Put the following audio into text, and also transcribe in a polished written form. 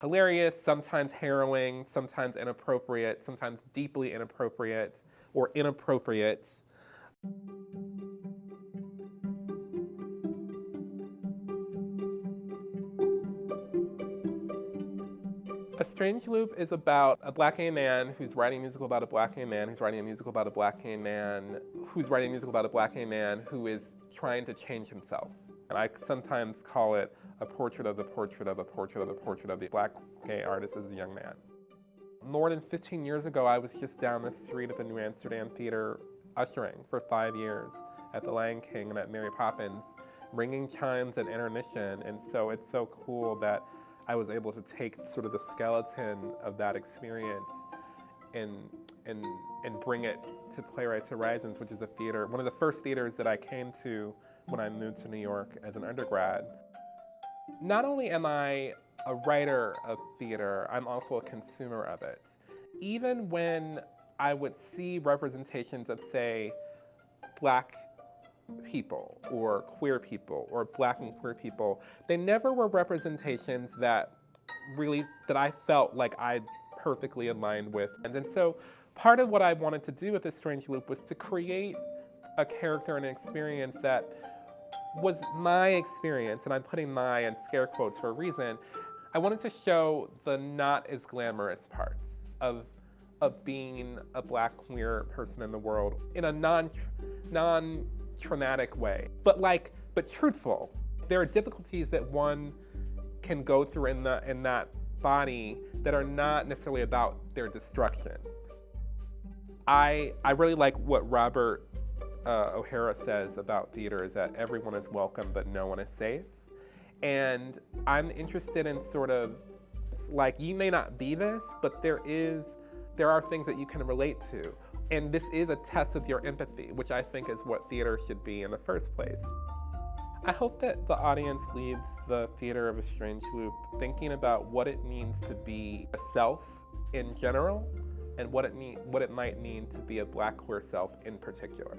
hilarious, sometimes harrowing, sometimes inappropriate, sometimes deeply inappropriate or inappropriate. A Strange Loop is about a black gay man who's writing a musical about a black gay man who's writing a musical about a black gay man who's writing a musical about a black gay man who is trying to change himself. And I sometimes call it a portrait of the portrait of the portrait of the portrait of the black gay artist as a young man. More than 15 years ago, I was just down the street at the New Amsterdam Theater ushering for 5 years at the Lion King and at Mary Poppins, ringing chimes at intermission. And so it's so cool that I was able to take sort of the skeleton of that experience and bring it to Playwrights Horizons, which is a theater, one of the first theaters that I came to when I moved to New York as an undergrad. Not only am I a writer of theater, I'm also a consumer of it. Even when I would see representations of, say, black people or queer people or black and queer people, they never were representations that I felt like I perfectly aligned with. And then so part of what I wanted to do with A Strange Loop was to create a character and an experience that was my experience, and I'm putting my in scare quotes for a reason. I wanted to show the not as glamorous parts of being a black queer person in the world in a non-traumatic way, but truthful. There are difficulties that one can go through in that body that are not necessarily about their destruction. I really like what Robert O'Hara says about theater, is that everyone is welcome but no one is safe. And I'm interested in sort of, like, you may not be this, but there are things that you can relate to. And this is a test of your empathy, which I think is what theater should be in the first place. I hope that the audience leaves the theater of A Strange Loop thinking about what it means to be a self in general, and what it might mean to be a black queer self in particular.